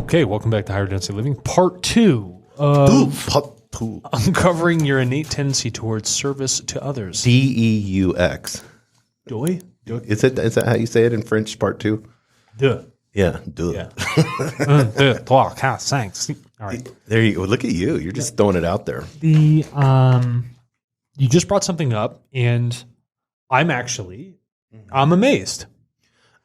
Okay, welcome back to Higher Density Living, part 2 of uncovering your innate tendency towards service to others. DEUX. Doy? Is that how you say it in French, part 2? Duh. Yeah, duh. Yeah. Deux, trois, quatre, cinq, six. All right. There you go. Look at you. You're just throwing it out there. You just brought something up, and I'm amazed.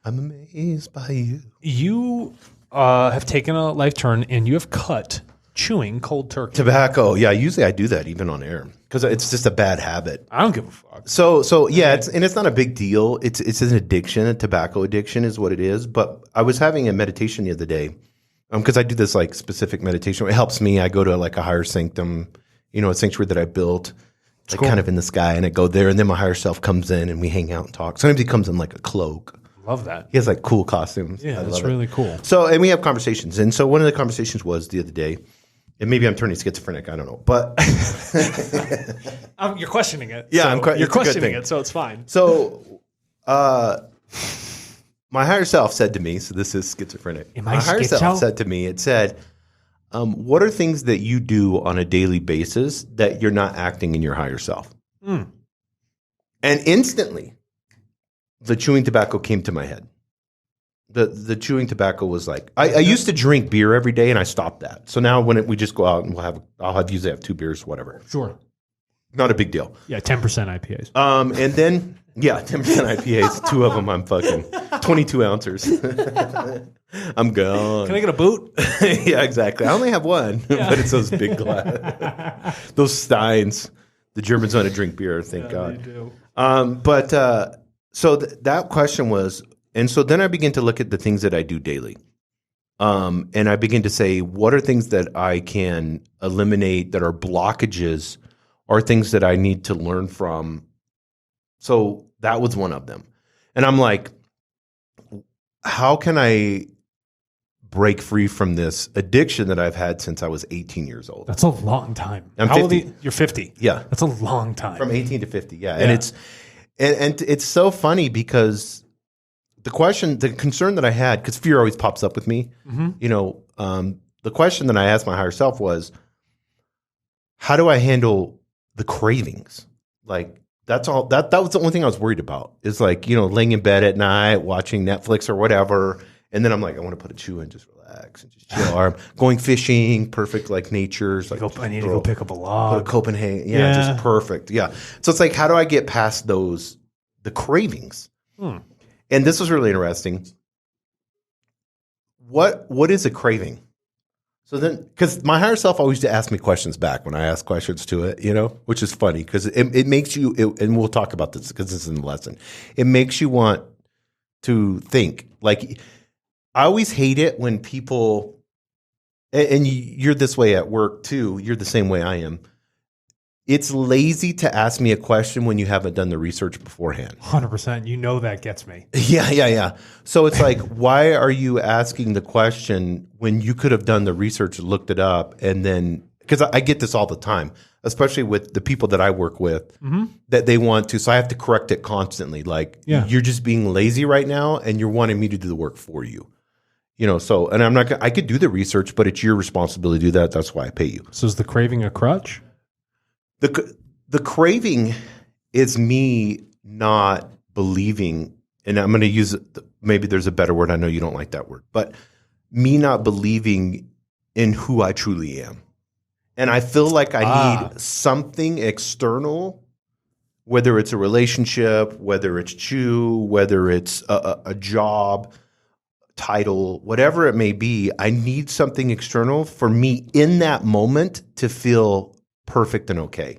I'm amazed by you. You have taken a life turn, and you have cut chewing cold turkey. Tobacco. Yeah, usually I do that even on air because it's just a bad habit. I don't give a fuck. So yeah, it's not a big deal. It's an addiction. A tobacco addiction is what it is. But I was having a meditation the other day because I do this like specific meditation. It helps me. I go to like a higher sanctum, a sanctuary that I built, like kind of in the sky, and I go there, and then my higher self comes in, and we hang out and talk. Sometimes he comes in like a cloak. Love that. He has like cool costumes. Yeah, that's really cool. So, and we have conversations. And so one of the conversations was the other day, and maybe I'm turning schizophrenic, I don't know, but you're questioning it. Yeah, so you're questioning it, so it's fine. So, my higher self said to me, so this is schizophrenic. Am my I higher schizo? self said to me, it said, what are things that you do on a daily basis that you're not acting in your higher self? And instantly, the chewing tobacco came to my head. The chewing tobacco was like, I used to drink beer every day, and I stopped that. So now when we just go out and I'll usually have 2 beers, whatever. Sure. Not a big deal. Yeah, 10% IPAs. And then, 10% IPAs, 2 of them I'm fucking 22 ounces. I'm gone. Can I get a boot? Yeah, exactly. I only have one, but it's those big glass, those Steins. The Germans want to drink beer, thank God. They do. So that question was, and so then I begin to look at the things that I do daily. And I begin to say, what are things that I can eliminate that are blockages or things that I need to learn from? So that was one of them. And I'm like, how can I break free from this addiction that I've had since I was 18 years old? That's a long time. I'm How 50. old are you? You're 50. Yeah. That's a long time. From 18 to 50, yeah. And it's so funny because the concern that I had, because fear always pops up with me, the question that I asked my higher self was, how do I handle the cravings? Like, that's all, that was the only thing I was worried about is like, laying in bed at night, watching Netflix or whatever. And then I'm like, I want to put a chew in, just relax and just chill. Or I'm going fishing, perfect, like nature's. Like, I need to go pick up a log. Copenhagen. Yeah, just perfect. Yeah. So it's like, how do I get past the cravings? And this was really interesting. What is a craving? So then, because my higher self always used to ask me questions back when I ask questions to it, which is funny because it makes you, and we'll talk about this because this is in the lesson, it makes you want to think. Like, I always hate it when people, and you're this way at work too, you're the same way I am. It's lazy to ask me a question when you haven't done the research beforehand. 100%. That gets me. Yeah. So it's like, why are you asking the question when you could have done the research, looked it up, and then, because I get this all the time, especially with the people that I work with, that they want to, so I have to correct it constantly. Like, you're just being lazy right now, and you're wanting me to do the work for you. So, and I'm not, I could do the research, but it's your responsibility to do that. That's why I pay you. So is the craving a crutch? The craving is me not believing, and I'm going to use, maybe there's a better word. I know you don't like that word, but me not believing in who I truly am. And I feel like I need something external, whether it's a relationship, whether it's chew, whether it's a job, title, whatever it may be. I need something external for me in that moment to feel perfect and okay.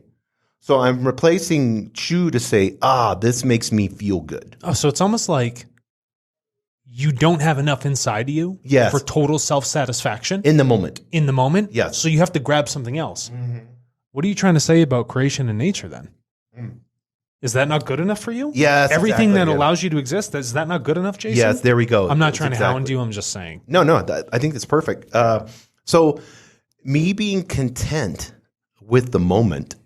So I'm replacing chew to say, this makes me feel good. Oh, so it's almost like you don't have enough inside of you for total self-satisfaction? In the moment. In the moment? Yes. So you have to grab something else. What are you trying to say about creation and nature then? Is that not good enough for you? Yes. Everything that allows you to exist, is that not good enough, Jason? Yes, there we go. I'm not trying to hound you. I'm just saying. No, I think that's perfect. So me being content with the moment,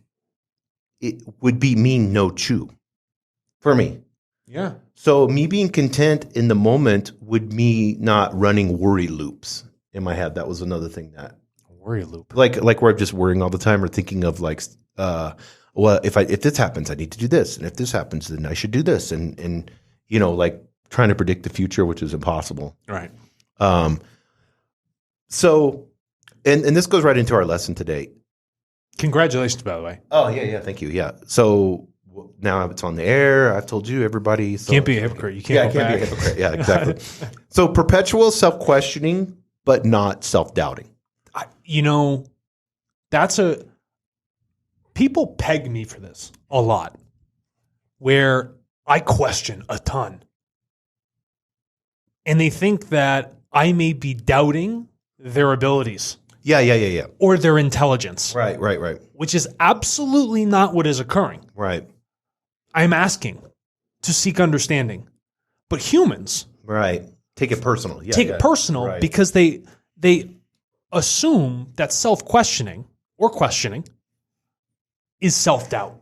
it would be mean no chew for me. Yeah. So me being content in the moment would me not running worry loops in my head. That was another thing that worry loop. Like where I'm just worrying all the time or thinking of like, well, if this happens, I need to do this. And if this happens, then I should do this. And like trying to predict the future, which is impossible. Right. So, and this goes right into our lesson today. Congratulations, by the way. Oh, yeah. Thank you. Yeah. So now it's on the air. I've told you, everybody. So, can't be a hypocrite. You can't be a hypocrite. Yeah, exactly. So perpetual self-questioning, but not self-doubting. People peg me for this a lot, where I question a ton. And they think that I may be doubting their abilities. Yeah. Or their intelligence. Right. Which is absolutely not what is occurring. Right. I'm asking to seek understanding. But humans... Right. Take it personal. Take it personal right. Because they assume that self-questioning or questioning is self-doubt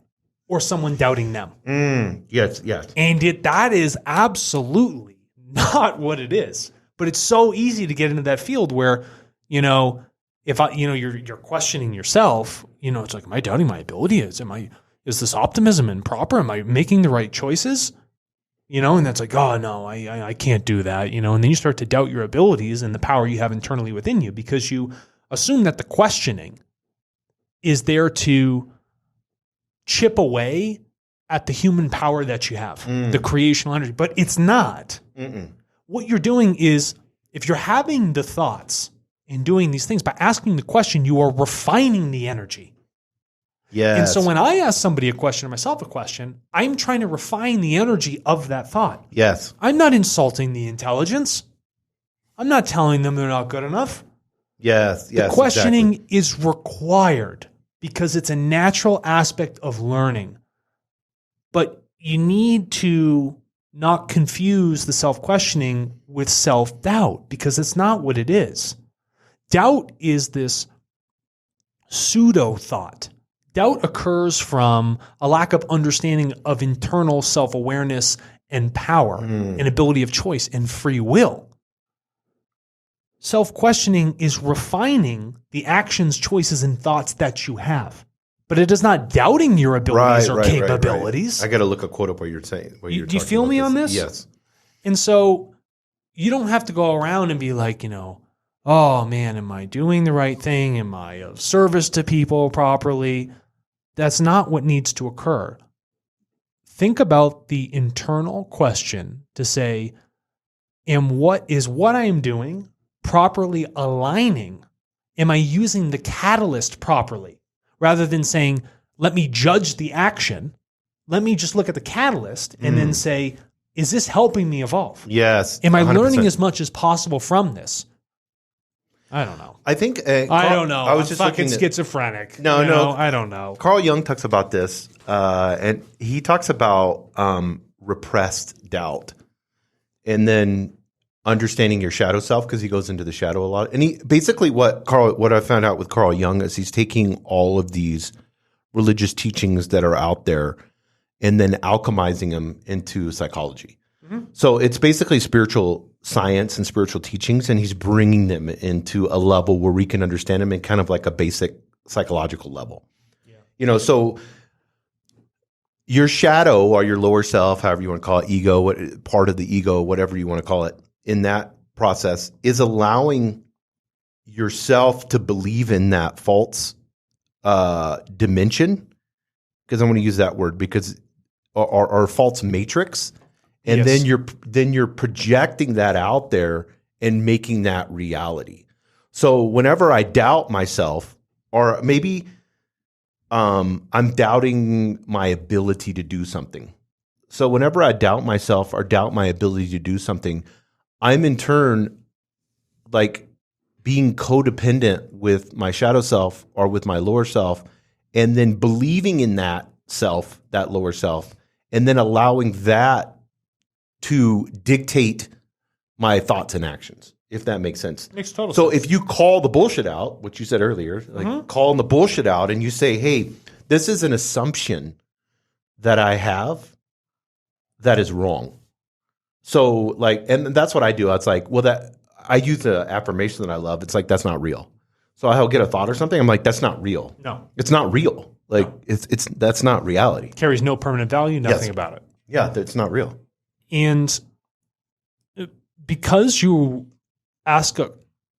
or someone doubting them. Yes. And that is absolutely not what it is. But it's so easy to get into that field where, if you're questioning yourself, it's like, am I doubting my ability? Is this optimism improper? Am I making the right choices? And that's like, oh no, I can't do that. And then you start to doubt your abilities and the power you have internally within you because you assume that the questioning is there to chip away at the human power that you have, the creational energy, but it's not. What you're doing is, if you're having the thoughts and doing these things, by asking the question, you are refining the energy. Yes. And so when I ask somebody a question or myself a question, I'm trying to refine the energy of that thought. Yes. I'm not insulting the intelligence. I'm not telling them they're not good enough. Yes. The questioning is required because it's a natural aspect of learning. But you need to not confuse the self-questioning with self-doubt because it's not what it is. Doubt is this pseudo-thought. Doubt occurs from a lack of understanding of internal self-awareness and power and ability of choice and free will. Self-questioning is refining the actions, choices, and thoughts that you have. But it is not doubting your abilities or capabilities. Right. I got to look a quote up what you're saying. Do you feel me on this? Yes. And so you don't have to go around and be like, oh man, am I doing the right thing? Am I of service to people properly? That's not what needs to occur. Think about the internal question to say, what I am doing properly aligning? Am I using the catalyst properly? Rather than saying, let me judge the action, let me just look at the catalyst and then say, is this helping me evolve? Yes. Am I 100%. Learning as much as possible from this? I don't know. I think I don't know. I was just fucking schizophrenic. No, I don't know. Carl Jung talks about this, and he talks about repressed doubt, and then understanding your shadow self because he goes into the shadow a lot. And he basically what I found out with Carl Jung is he's taking all of these religious teachings that are out there and then alchemizing them into psychology. So it's basically spiritual science and spiritual teachings, and he's bringing them into a level where we can understand them in kind of like a basic psychological level. Yeah. So your shadow or your lower self, however you want to call it, ego, part of the ego, whatever you want to call it, in that process is allowing yourself to believe in that false dimension, because I'm going to use that word because or false matrix. And yes. then you're projecting that out there and making that reality. So whenever I doubt myself, or maybe I'm doubting my ability to do something. So whenever I doubt myself or doubt my ability to do something, I'm in turn like being codependent with my shadow self or with my lower self, and then believing in that self, that lower self, and then allowing that to dictate my thoughts and actions, if that makes sense. Makes total sense. So if you call the bullshit out, which you said earlier, like calling the bullshit out, and you say, hey, this is an assumption that I have that is wrong. So and that's what I do. It's like, well, that I use an affirmation that I love. It's like, that's not real. So I'll get a thought or something. I'm like, that's not real. No. It's not real. Like it's that's not reality. Carries no permanent value, nothing about it. Yeah, it's not real. And because you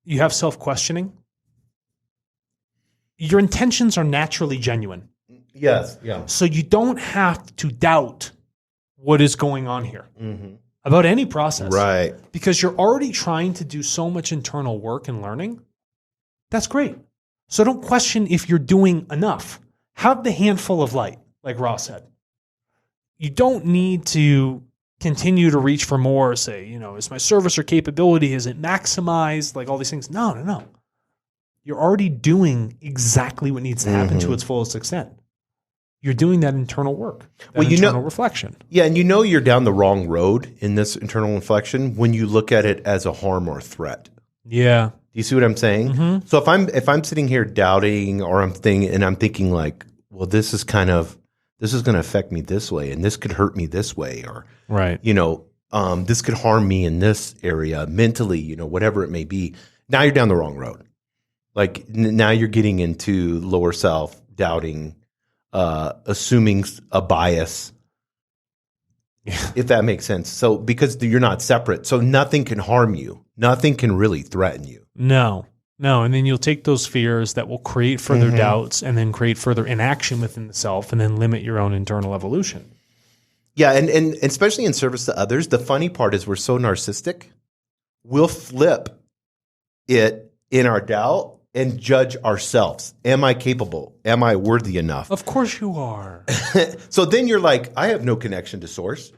you have self-questioning, your intentions are naturally genuine. Yes. Yeah. So you don't have to doubt what is going on here about any process. Right. Because you're already trying to do so much internal work and learning. That's great. So don't question if you're doing enough. Have the handful of light, like Ross said. You don't need to continue to reach for more, say, is my service or capability, is it maximized, like all these things. No. You're already doing exactly what needs to happen to its fullest extent. You're doing that internal work, internal reflection. Yeah, and you're down the wrong road in this internal reflection when you look at it as a harm or threat. Yeah. Do you see what I'm saying? So if I'm sitting here doubting or I'm thinking like, well, this is going to affect me this way, and this could hurt me this way, or right. This could harm me in this area mentally, whatever it may be. Now you're down the wrong road. Like now you're getting into lower self, doubting, assuming a bias, if that makes sense. So because you're not separate, so nothing can harm you. Nothing can really threaten you. No. And then you'll take those fears that will create further doubts and then create further inaction within the self and then limit your own internal evolution. Yeah, and especially in service to others, the funny part is we're so narcissistic, we'll flip it in our doubt and judge ourselves. Am I capable? Am I worthy enough? Of course you are. So then you're like, I have no connection to source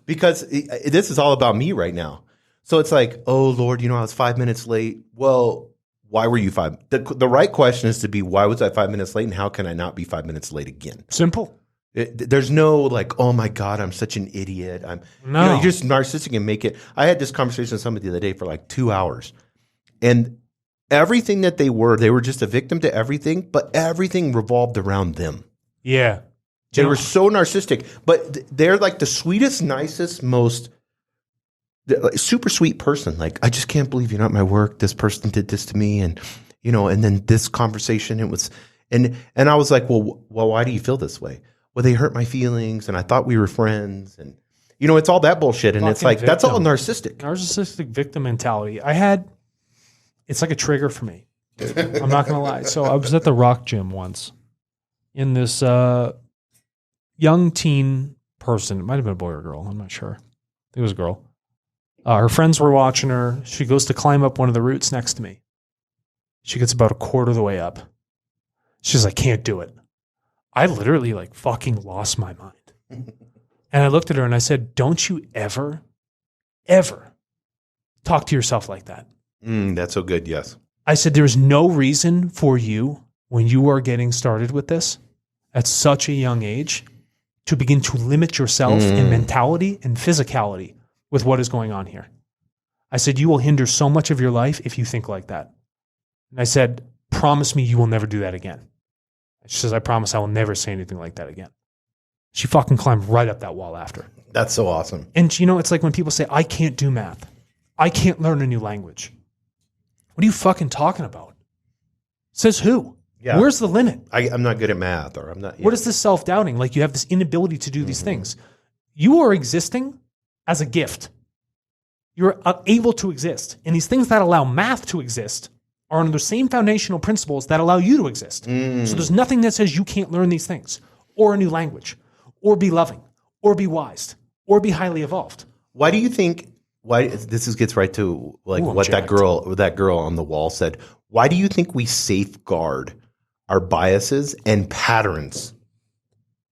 because this is all about me right now. So it's like, oh, Lord, I was 5 minutes late. Well, why were you five? The right question is to be, why was I 5 minutes late and how can I not be 5 minutes late again? Simple. There's no like, oh my God, I'm such an idiot. You're just narcissistic and make it. I had this conversation with somebody the other day for like 2 hours. And everything that they were just a victim to everything, but everything revolved around them. Yeah. They were so narcissistic, but they're like the sweetest, nicest, most super sweet person. Like, I just can't believe you're not at my work. This person did this to me. And, and then this conversation, it was, and I was like, well, why do you feel this way? Well, they hurt my feelings and I thought we were friends. And, it's all that bullshit. And it's like, victim. That's all narcissistic. Narcissistic victim mentality. It's like a trigger for me. I'm not going to lie. So I was at the rock gym once in this young teen person. It might have been a boy or a girl. I'm not sure. I think it was a girl. Her friends were watching her. She goes to climb up one of the roots next to me. She gets about a quarter of the way up. She's like, can't do it. I literally fucking lost my mind. And I looked at her and I said, don't you ever talk to yourself like that. That's so good. Yes. I said, there's no reason for you when you are getting started with this at such a young age to begin to limit yourself in mentality and physicality with what is going on here. I said, you will hinder so much of your life if you think like that. And I said, promise me you will never do that again. She says, I promise I will never say anything like that again. She fucking climbed right up that wall after. That's so awesome. And it's like when people say, I can't do math. I can't learn a new language. What are you fucking talking about? Says who? Yeah. Where's the limit? I'm not good at math, or I'm not. Yeah. What is this self-doubting? Like, you have this inability to do these things. You are existing as a gift. You're able to exist. And these things that allow math to exist are under the same foundational principles that allow you to exist. So there's nothing that says you can't learn these things, or a new language, or be loving, or be wise, or be highly evolved. Why do you think? Why this gets right to what that girl on the wall said? Why do you think we safeguard our biases and patterns?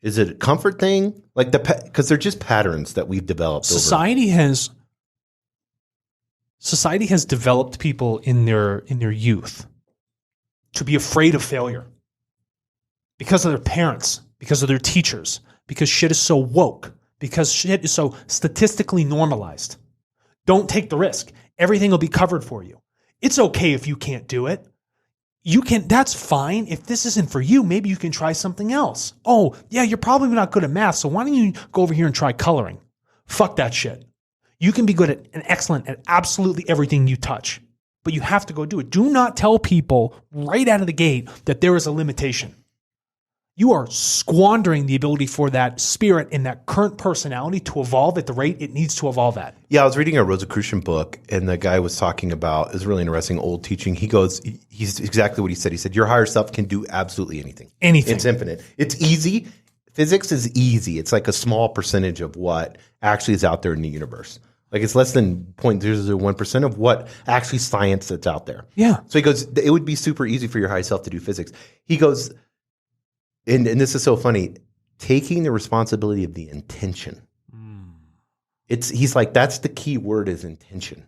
Is it a comfort thing? Because they're just patterns that we've developed. Society has developed people in their youth to be afraid of failure because of their parents, because of their teachers, because shit is so woke, because shit is so statistically normalized. Don't take the risk. Everything will be covered for you. It's okay if you can't do it. That's fine. If this isn't for you, maybe you can try something else. Oh, yeah, you're probably not good at math, so why don't you go over here and try coloring? Fuck that shit. You can be good at and excellent at absolutely everything you touch, but you have to go do it. Do not tell people right out of the gate that there is a limitation. You are squandering the ability for that spirit and that current personality to evolve at the rate it needs to evolve at. Yeah, I was reading a Rosicrucian book, and the guy was talking about, it's really interesting, old teaching. He goes, he's exactly what he said. He said, your higher self can do absolutely anything. Anything. It's infinite. It's easy. Physics is easy. It's like a small percentage of what actually is out there in the universe. Like it's less than 0.001% of what actually science that's out there. Yeah. So he goes, it would be super easy for your higher self to do physics. He goes, and this is so funny, taking the responsibility of the intention. He's like, that's the key word is intention.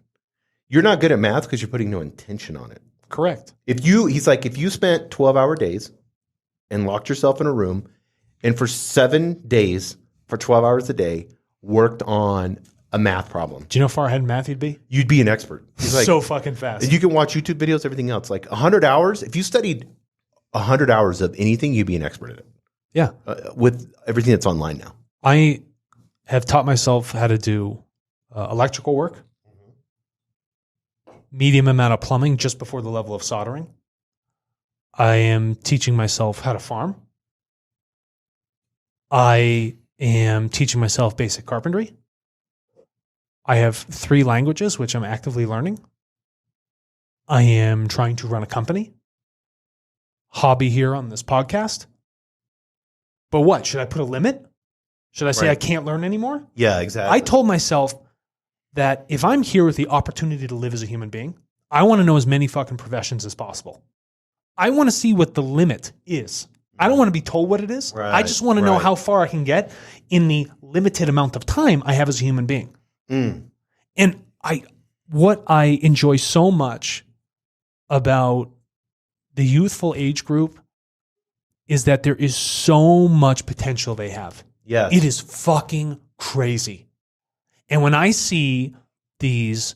You're not good at math because you're putting no intention on it. Correct. He's like, if you spent 12-hour days and locked yourself in a room and for 7 days, for 12 hours a day, worked on a math problem. Do you know how far ahead in math you'd be? You'd be an expert. He's like, so fucking fast. You can watch YouTube videos, everything else. Like 100 hours, if you studied 100 hours of anything, you'd be an expert at it. Yeah. With everything that's online now. I have taught myself how to do electrical work, medium amount of plumbing just before the level of soldering. I am teaching myself how to farm. I am teaching myself basic carpentry. I have 3 languages, which I'm actively learning. I am trying to run a company. Hobby here on this podcast. But what? Should I put a limit? Should I say I can't learn anymore? Yeah, exactly. I told myself that if I'm here with the opportunity to live as a human being, I want to know as many fucking professions as possible. I want to see what the limit is. I don't want to be told what it is. Right, I just want to know how far I can get in the limited amount of time I have as a human being. And what I enjoy so much about the youthful age group is that there is so much potential they have. Yes. It is fucking crazy. And when I see these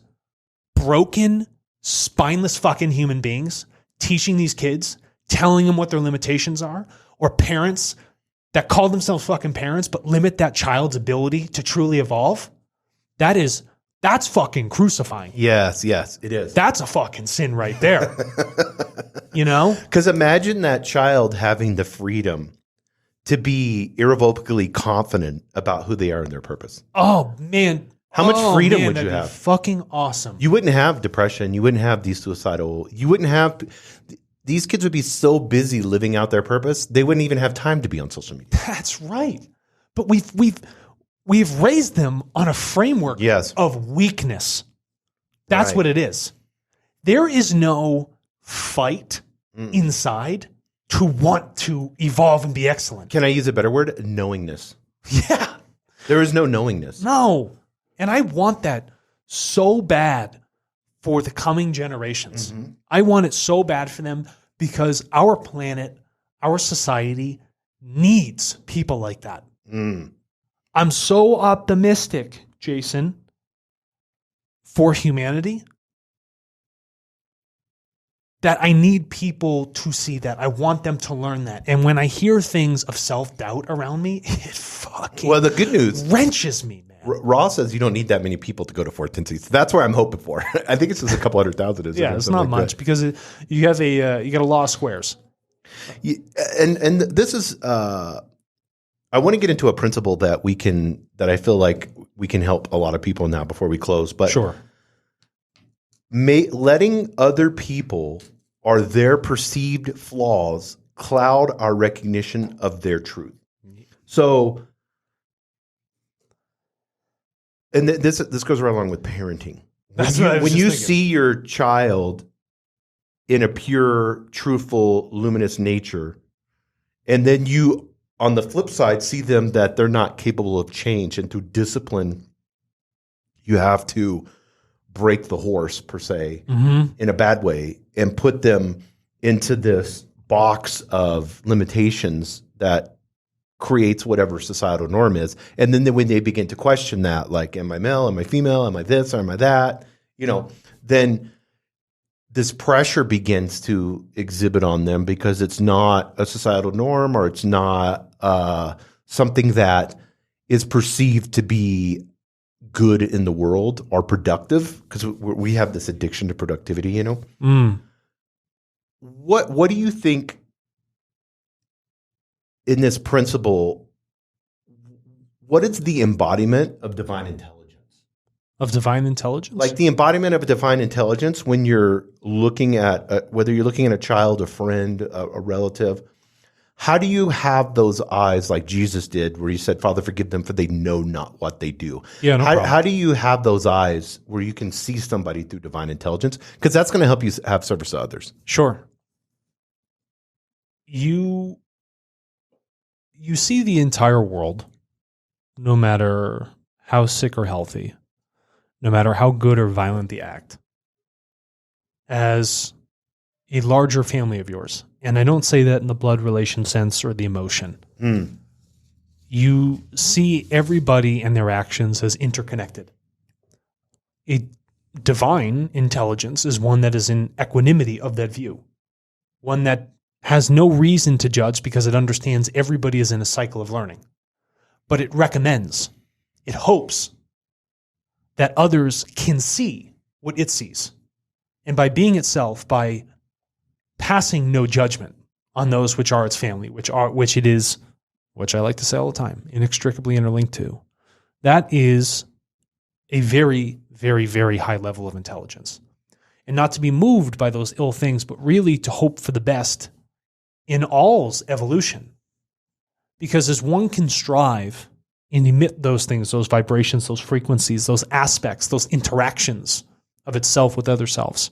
broken, spineless fucking human beings teaching these kids, telling them what their limitations are, or parents that call themselves fucking parents but limit that child's ability to truly evolve, that's fucking crucifying. Yes, it is. That's a fucking sin right there. You know? Because imagine that child having the freedom to be irrevocably confident about who they are and their purpose. Oh, man. How much freedom would you that'd have? be fucking awesome. You wouldn't have depression. You wouldn't have these suicidal. You wouldn't have. These kids would be so busy living out their purpose, they wouldn't even have time to be on social media. That's right. But we've raised them on a framework of weakness. That's what it is. There is no fight inside to want to evolve and be excellent. Can I use a better word? Knowingness. Yeah. There is no knowingness. No. And I want that so bad for the coming generations. I want it so bad for them because our planet, our society needs people like that. I'm so optimistic, Jason, for humanity that I need people to see that. I want them to learn that. And when I hear things of self-doubt around me, it fucking the good news wrenches me, man. Raw says you don't need that many people to go to 4th densities. That's where I'm hoping for. I think it's just a couple 100,000. Yeah, it's not much because you got a law of squares. And this is I want to get into a principle that I feel like we can help a lot of people now before we close. But sure. Letting other people or their perceived flaws cloud our recognition of their truth. So, and this goes right along with parenting. When you see your child in a pure, truthful, luminous nature, and then you, on the flip side, see them that they're not capable of change, and through discipline, you have to break the horse, per se, in a bad way, and put them into this box of limitations that creates whatever societal norm is. And then when they begin to question that, like, am I male, am I female, am I this, or am I that, then this pressure begins to exhibit on them because it's not a societal norm, or it's not something that is perceived to be good in the world are productive, because we have this addiction to productivity, you know. What do you think in this principle? What is the embodiment of divine intelligence? Of divine intelligence? Like the embodiment of divine intelligence when you're looking at, whether you're looking at a child, a friend, a relative, how do you have those eyes like Jesus did, where he said, Father, forgive them for they know not what they do? Yeah, no problem. How do you have those eyes where you can see somebody through divine intelligence? Because that's going to help you have service to others. Sure. You see the entire world, no matter how sick or healthy, no matter how good or violent the act, as a larger family of yours. And I don't say that in the blood relation sense or the emotion. You see everybody and their actions as interconnected. A divine intelligence is one that is in equanimity of that view, one that has no reason to judge because it understands everybody is in a cycle of learning. But it recommends, it hopes that others can see what it sees. And by being itself, by passing no judgment on those which are its family, which it is, which I like to say all the time, inextricably interlinked to, that is a very, very, very high level of intelligence. And not to be moved by those ill things, but really to hope for the best in all's evolution. Because as one can strive and emit those things, those vibrations, those frequencies, those aspects, those interactions of itself with other selves,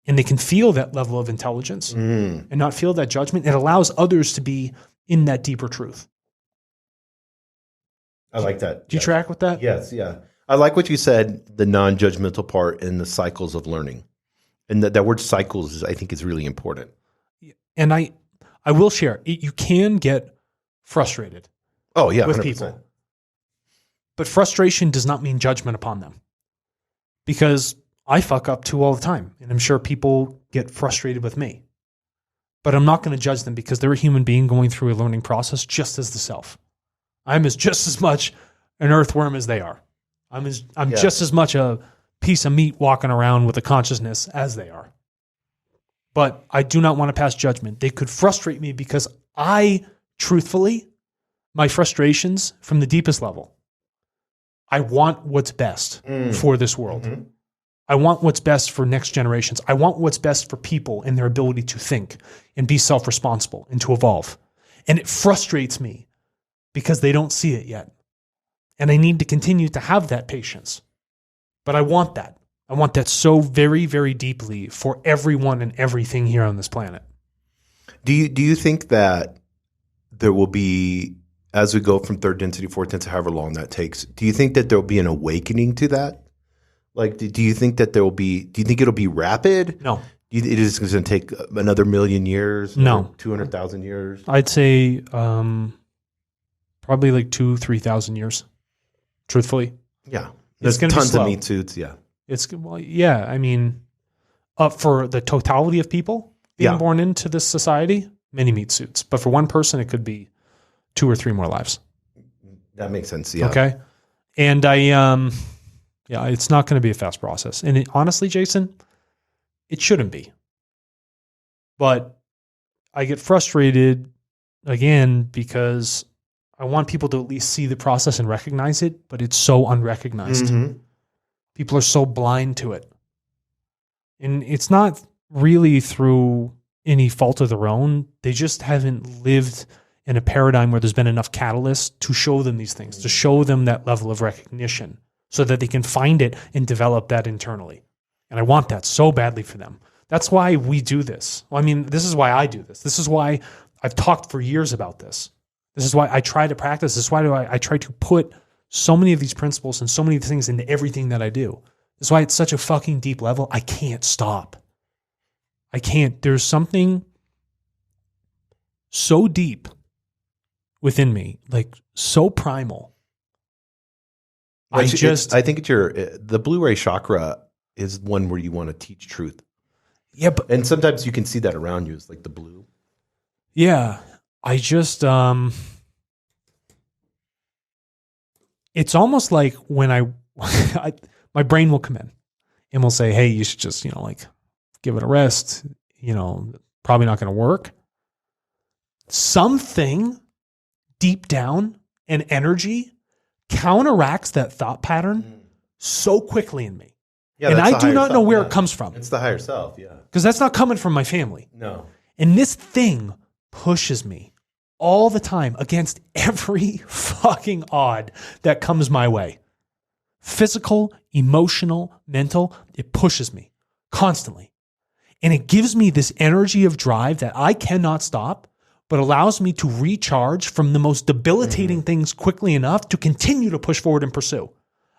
and they can feel that level of intelligence and not feel that judgment, it allows others to be in that deeper truth. I like that. Do you track with that? Yes, yeah. I like what you said, the non-judgmental part and the cycles of learning. And that word cycles, I think, is really important. And I will share, you can get frustrated with 100%. people. But frustration does not mean judgment upon them. Because I fuck up too all the time. And I'm sure people get frustrated with me. But I'm not going to judge them because they're a human being going through a learning process just as the self. I'm just as much an earthworm as they are. I'm just as much a piece of meat walking around with a consciousness as they are. But I do not want to pass judgment. They could frustrate me because truthfully, my frustrations from the deepest level, I want what's best for this world. Mm-hmm. I want what's best for next generations. I want what's best for people and their ability to think and be self-responsible and to evolve. And it frustrates me because they don't see it yet. And I need to continue to have that patience. But I want that. I want that so very, very deeply for everyone and everything here on this planet. Do you think that there will be, as we go from third density, fourth density, however long that takes, do you think that there will be an awakening to that? Like, do you think that do you think it'll be rapid? No. It is going to take another 1,000,000 years? No. 200,000 years? I'd say probably like 2,000-3,000 years, truthfully. Yeah. There's tons of meat suits, yeah. I mean, for the totality of people being born into this society, many meat suits. But for one person, it could be 2 or 3 more lives. That makes sense, yeah. Okay? And it's not going to be a fast process. And honestly, Jason, it shouldn't be. But I get frustrated, again, because I want people to at least see the process and recognize it, but it's so unrecognized. Mm-hmm. People are so blind to it. And it's not really through any fault of their own. They just haven't lived in a paradigm where there's been enough catalysts to show them these things, to show them that level of recognition so that they can find it and develop that internally. And I want that so badly for them. That's why we do this. Well, I mean, this is why I do this. This is why I've talked for years about this. This is why I try to practice. This is why I try to put so many of these principles and so many things into everything that I do. This is why it's such a fucking deep level. I can't stop. I can't. There's something so deep within me, like so primal. I think it's the blue ray chakra is one where you want to teach truth. Yeah, and sometimes you can see that around you. It's like the blue. Yeah, I just it's almost like when I my brain will come in and will say, hey, you should just, like give it a rest. Probably not going to work. Something deep down and energy counteracts that thought pattern so quickly in me. Yeah, and that's I do not know where it comes from. It's the higher self, yeah. Because that's not coming from my family. No. And this thing pushes me all the time against every fucking odd that comes my way. Physical, emotional, mental, it pushes me constantly. And it gives me this energy of drive that I cannot stop, but allows me to recharge from the most debilitating things quickly enough to continue to push forward and pursue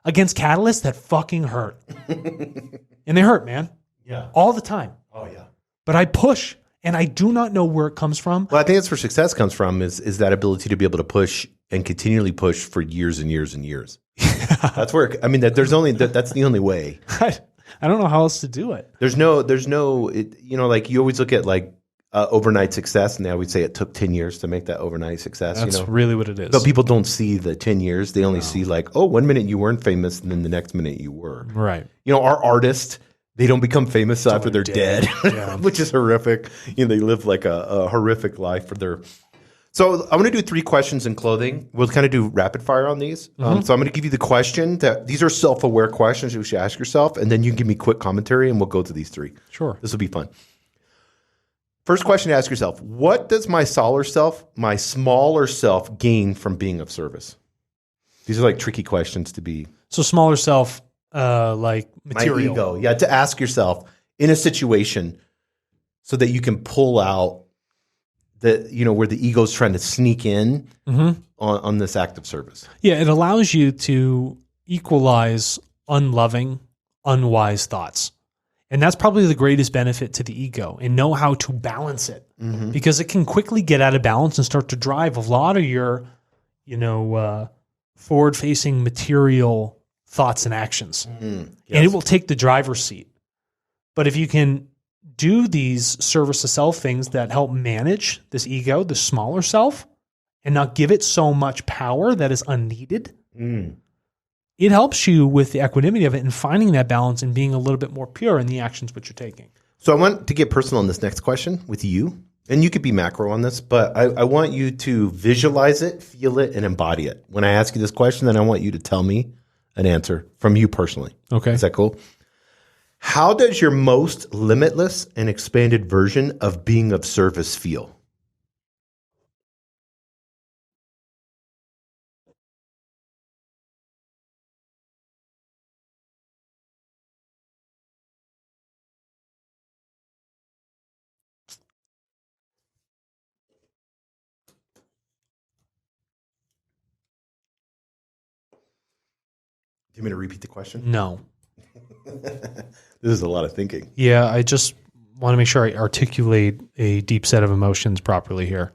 against catalysts that fucking hurt. And they hurt, man. Yeah. All the time. Oh, yeah. But I push, and I do not know where it comes from. Well, I think that's where success comes from is that ability to be able to push and continually push for years and years and years. That's where, that's the only way. I don't know how else to do it. There's no, like you always look at like overnight success, and they always say it took 10 years to make that overnight success. That's really what it is. But people don't see the 10 years. They only see like, oh, 1 minute you weren't famous, and then the next minute you were. Right. Our artists, they don't become famous after they're dead, Yeah. which is horrific. They live like a horrific life for their. So I'm going to do 3 questions in clothing. We'll kind of do rapid fire on these. So I'm going to give you the question that these are self-aware questions you should ask yourself, and then you can give me quick commentary, and we'll go to these 3. Sure. This will be fun. First question to ask yourself: what does my smaller self gain from being of service? These are like tricky questions to be. So smaller self, like material. My ego, yeah, to ask yourself in a situation so that you can pull out where the ego's trying to sneak in on this act of service. Yeah, it allows you to equalize unloving, unwise thoughts. And that's probably the greatest benefit to the ego, and know how to balance it, because it can quickly get out of balance and start to drive a lot of your, forward-facing material thoughts and actions. Yes. And it will take the driver's seat. But if you can do these service to self things that help manage this ego, the smaller self, and not give it so much power that is unneeded, it helps you with the equanimity of it and finding that balance and being a little bit more pure in the actions which you're taking. So I want to get personal on this next question with you, and you could be macro on this, but I want you to visualize it, feel it, and embody it. When I ask you this question, then I want you to tell me an answer from you personally. Okay. Is that cool? How does your most limitless and expanded version of being of service feel? Do you want me to repeat the question? No. This is a lot of thinking. Yeah, I just want to make sure I articulate a deep set of emotions properly here.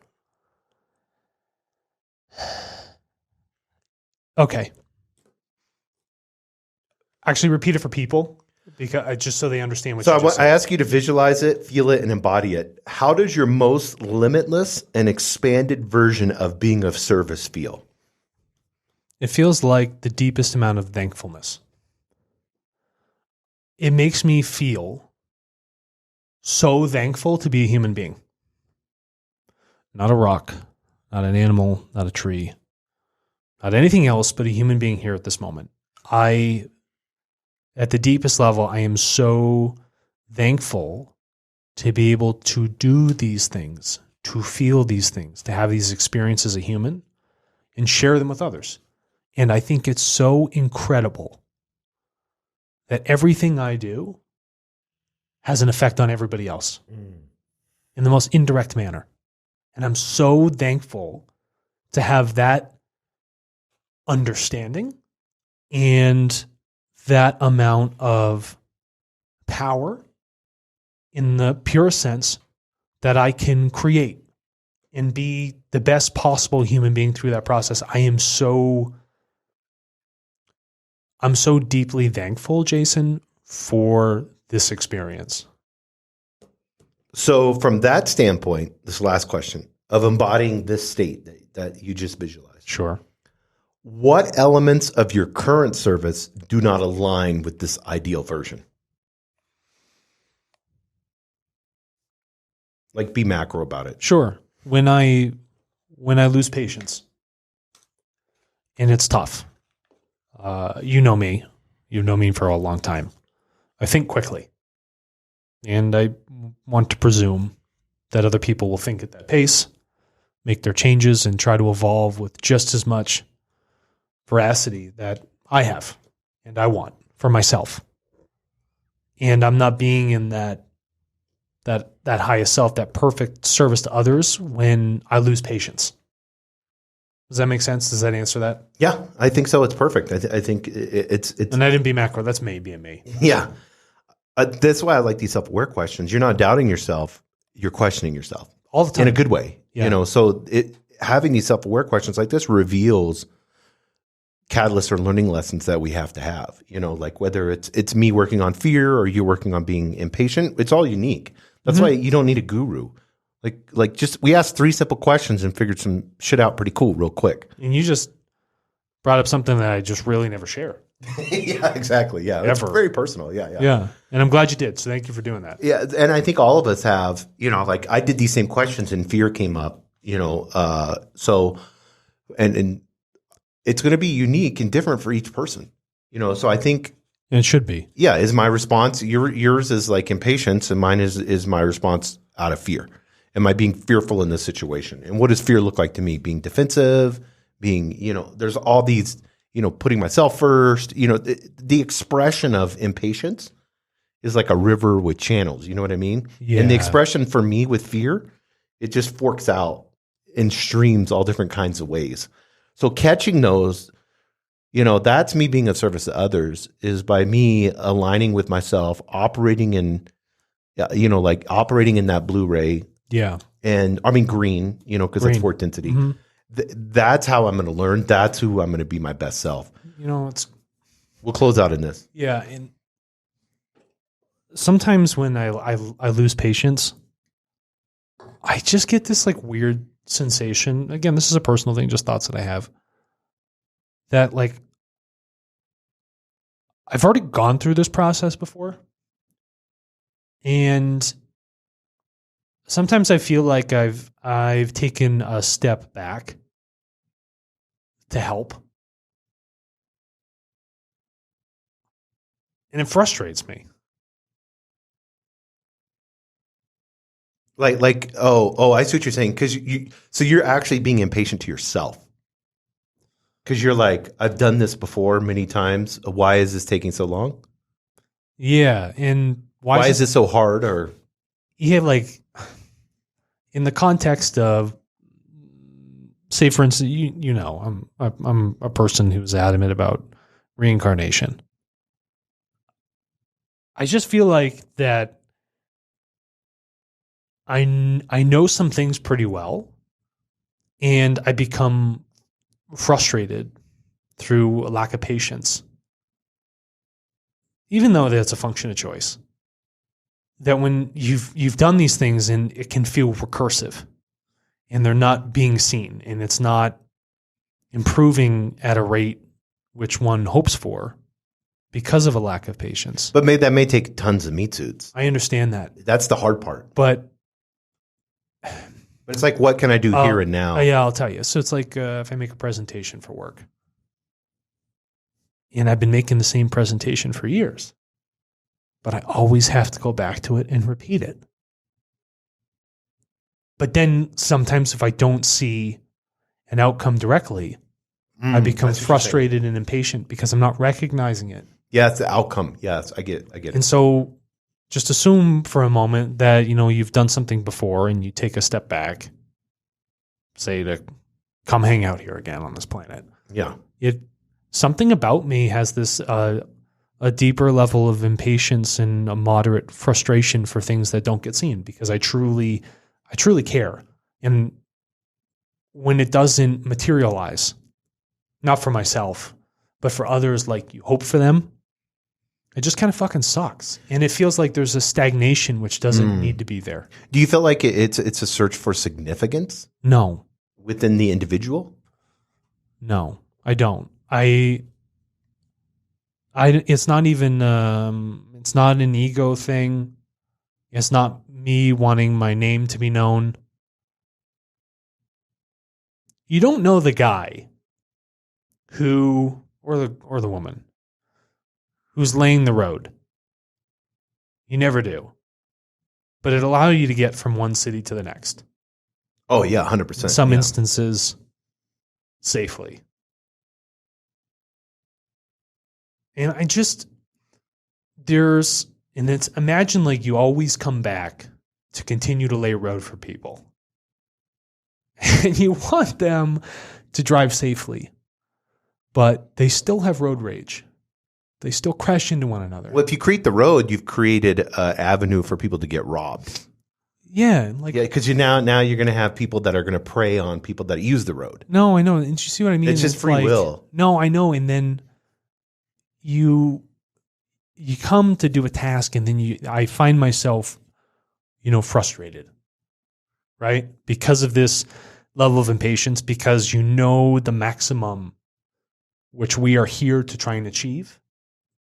Okay. Actually, repeat it for people, because just so they understand what you just said. I ask you to visualize it, feel it, and embody it. How does your most limitless and expanded version of being of service feel? It feels like the deepest amount of thankfulness. It makes me feel so thankful to be a human being. Not a rock, not an animal, not a tree, not anything else, but a human being here at this moment. At the deepest level, I am so thankful to be able to do these things, to feel these things, to have these experiences as a human and share them with others. And I think it's so incredible that everything I do has an effect on everybody else in the most indirect manner. And I'm so thankful to have that understanding and that amount of power in the pure sense that I can create and be the best possible human being through that process. I'm so deeply thankful, Jason, for this experience. So from that standpoint, this last question of embodying this state that you just visualized. Sure. What elements of your current service do not align with this ideal version? Like, be macro about it. Sure. When I lose patience, and it's tough. You know me. You've known me for a long time. I think quickly. And I want to presume that other people will think at that pace, make their changes, and try to evolve with just as much veracity that I have and I want for myself. And I'm not being in that highest self, that perfect service to others when I lose patience. Does that make sense? Does that answer that? Yeah, I think so. It's perfect. I think it's. And I didn't be macro. That's me being me. Yeah. That's why I like these self-aware questions. You're not doubting yourself. You're questioning yourself. All the time. In a good way. Yeah. So having these self-aware questions like this reveals catalysts or learning lessons that we have to have. Like whether it's me working on fear or you working on being impatient, it's all unique. That's why you don't need a guru. Like just we asked 3 simple questions and figured some shit out pretty cool real quick. And you just brought up something that I just really never share. Yeah, exactly. Yeah. It's very personal. Yeah. Yeah. And I'm glad you did. So thank you for doing that. Yeah. And I think all of us have, like I did these same questions and fear came up, so, and it's going to be unique and different for each person, so I think. And it should be. Yeah. Is my response, yours is like impatience and mine is my response out of fear. Am I being fearful in this situation? And what does fear look like to me? Being defensive, being, there's all these, putting myself first, the expression of impatience is like a river with channels. You know what I mean? Yeah. And the expression for me with fear, it just forks out in streams all different kinds of ways. So catching those, that's me being of service to others is by me aligning with myself, operating in, operating in that blue ray. Yeah. And I mean green, because that's fourth density. Mm-hmm. That's how I'm going to learn. That's who I'm going to be my best self. We'll close out in this. Yeah. And sometimes when I lose patience, I just get this like weird sensation. Again, this is a personal thing, just thoughts that I have. That like, I've already gone through this process before. And sometimes I feel like I've taken a step back to help. And it frustrates me. I see what you're saying. So you're actually being impatient to yourself. Because you're like, I've done this before many times. Why is this taking so long? Yeah. And why is this so hard? Or yeah, like in the context of, say, for instance, I'm a person who's adamant about reincarnation. I just feel like that I know some things pretty well, and I become frustrated through a lack of patience, even though that's a function of choice. That when you've done these things and it can feel recursive, and they're not being seen, and it's not improving at a rate which one hopes for because of a lack of patience. But that may take tons of meat suits. I understand that. That's the hard part. But it's like, what can I do here and now? Yeah, I'll tell you. So it's like if I make a presentation for work, and I've been making the same presentation for years, but I always have to go back to it and repeat it. But then sometimes if I don't see an outcome directly, I become frustrated and impatient because I'm not recognizing it. Yeah, it's the outcome. Yes, I get it. And so just assume for a moment that, you've done something before and you take a step back, say to come hang out here again on this planet. Yeah. Something about me has this a deeper level of impatience and a moderate frustration for things that don't get seen because I truly care. And when it doesn't materialize, not for myself, but for others, like you hope for them, it just kind of fucking sucks. And it feels like there's a stagnation which doesn't need to be there. Do you feel like it's a search for significance? No. Within the individual? No. I don't. It's not even, it's not an ego thing. It's not me wanting my name to be known. You don't know the guy who, or the woman who's laying the road. You never do. But it allows you to get from one city to the next. Oh yeah, 100%. In some instances, safely. And imagine like you always come back to continue to lay road for people. And you want them to drive safely, but they still have road rage. They still crash into one another. Well, if you create the road, you've created an avenue for people to get robbed. Yeah, because now you're going to have people that are going to prey on people that use the road. No, I know. And you see what I mean? It's just free will. No, I know. And then you come to do a task, and then I find myself, frustrated, right? Because of this level of impatience, because the maximum which we are here to try and achieve,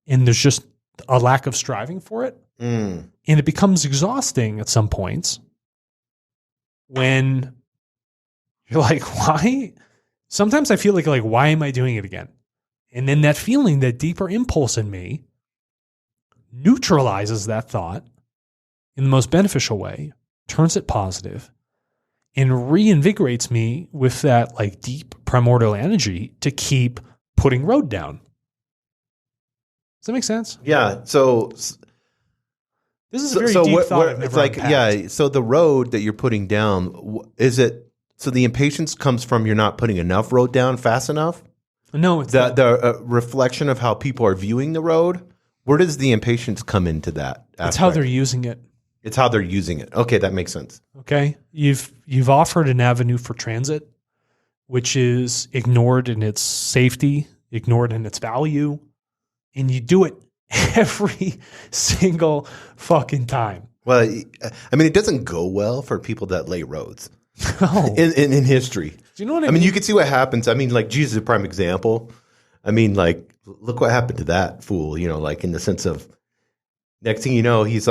and there's just a lack of striving for it. And it becomes exhausting at some points when you're like, why? Sometimes I feel like, why am I doing it again? And then that feeling, that deeper impulse in me neutralizes that thought in the most beneficial way, turns it positive, and reinvigorates me with that deep primordial energy to keep putting road down. Does that make sense? Yeah. So this is a very deep thought. It's yeah. So the road that you're putting down, is it? So the impatience comes from you're not putting enough road down fast enough. No, it's the reflection of how people are viewing the road. Where does the impatience come into that? It's how they're using it. It's how they're using it. Okay, that makes sense. Okay, you've offered an avenue for transit, which is ignored in its safety, ignored in its value, and you do it every single fucking time. Well, I mean, it doesn't go well for people that lay roads. No. In history. Do you know what I mean? I mean, you can see what happens. I mean, Jesus is a prime example. I mean, look what happened to that fool, in the sense of next thing you know, he's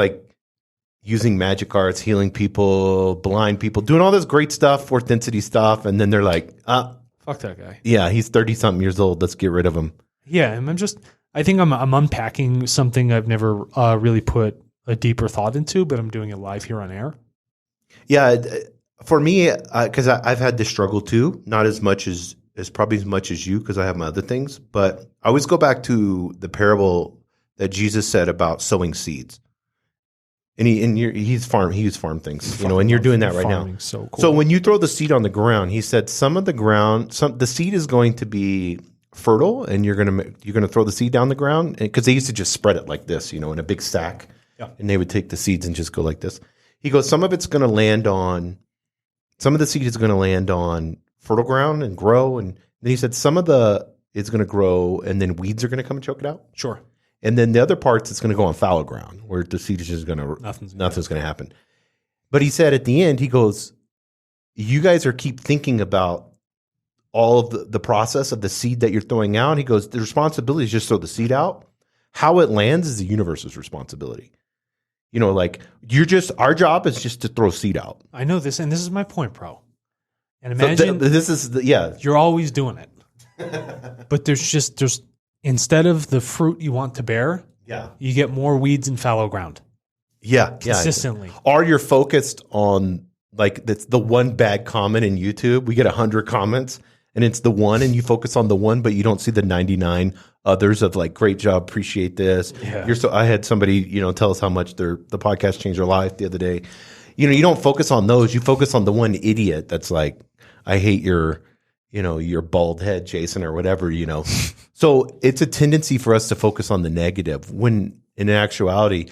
using magic arts, healing people, blind people, doing all this great stuff, fourth density stuff. And then they're like, fuck that guy. Yeah, he's 30-something years old. Let's get rid of him. Yeah, and I think I'm unpacking something I've never really put a deeper thought into, but I'm doing it live here on air. Yeah, for me, because I've had this struggle too, not as much as probably as much as you, because I have my other things. But I always go back to the parable that Jesus said about sowing seeds. And he used farm things, and you're doing that right now. So cool. So when you throw the seed on the ground, he said some of the seed is going to be fertile, and you're gonna throw the seed down the ground, because they used to just spread it like this, in a big sack, and they would take the seeds and just go like this. He goes, some of the seed is going to land on fertile ground and grow, and then he said some of it's going to grow, and then weeds are going to come and choke it out. Sure. And then the other parts, it's going to go on fallow ground where the seed is just going to nothing's going to happen. But he said at the end, he goes, you guys keep thinking about all of the process of the seed that you're throwing out. He goes, the responsibility is just throw the seed out. How it lands is the universe's responsibility. Our job is just to throw seed out. I know this, and this is my point, bro. And imagine you're always doing it. But there's instead of the fruit you want to bear, you get more weeds and fallow ground. Consistently. Or you're focused on that's the one bad comment in YouTube. We get 100 comments and it's the one, and you focus on the one, but you don't see the 99 others of great job, appreciate this. Yeah. I had somebody, tell us how much the podcast changed their life the other day. You don't focus on those. You focus on the one idiot that's I hate your bald head, Jason, or whatever, So it's a tendency for us to focus on the negative when in actuality,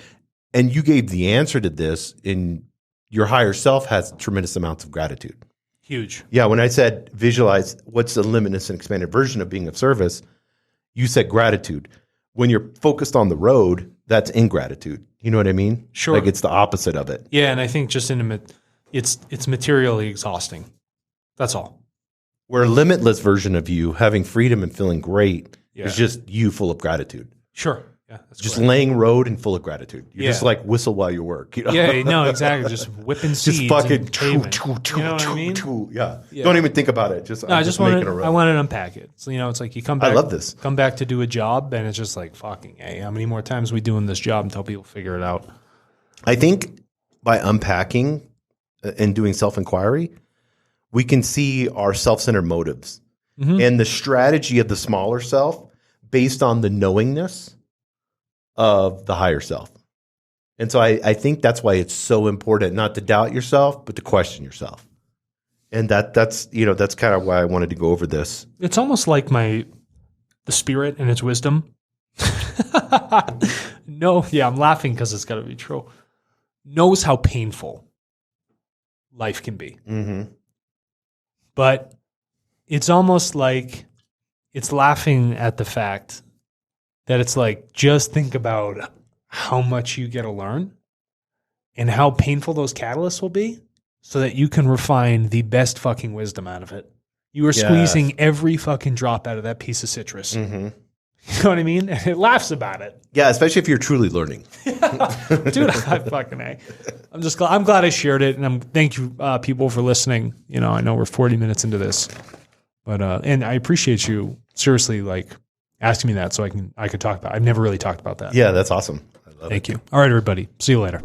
and you gave the answer to this, in your higher self has tremendous amounts of gratitude. Huge. Yeah. When I said visualize what's the limitless and expanded version of being of service, you said gratitude. When you're focused on the road, that's ingratitude. You know what I mean? Sure. It's the opposite of it. Yeah, and I think just it's materially exhausting. That's all. Where a limitless version of you having freedom and feeling great Yeah. is just you full of gratitude. Sure. Yeah. That's Just correct. laying road and full of gratitude. You're Yeah. just like whistle while you work. You know? Yeah. No, exactly. Just whipping seeds. Just fucking and paving. You know what I mean? Yeah. Yeah. Don't even think about it. Just No, I just want making a to. road. I want to unpack it. So it's like you come back. I love this. Come back to do a job, and it's just like fucking. Hey, how many more times we doing this job until people figure it out? I think by unpacking and doing self-inquiry, we can see our self-centered motives and the strategy of the smaller self based on the knowingness of the higher self. And so I think that's why it's so important not to doubt yourself, but to question yourself. And that's kind of why I wanted to go over this. It's almost like the spirit and its wisdom. No, yeah, I'm laughing because it's got to be true. Knows how painful life can be. Mm-hmm. But it's almost like it's laughing at the fact that it's like, just think about how much you get to learn and how painful those catalysts will be so that you can refine the best fucking wisdom out of it. You are squeezing every fucking drop out of that piece of citrus. Mm-hmm. You know what I mean? And it laughs about it. Yeah, especially if you're truly learning. Dude, I'm glad I shared it, and thank you people for listening. I know we're 40 minutes into this, but and I appreciate you seriously like asking me that so I could talk about it. I've never really talked about that. Yeah, that's awesome. I love it. Thank you. All right, everybody. See you later.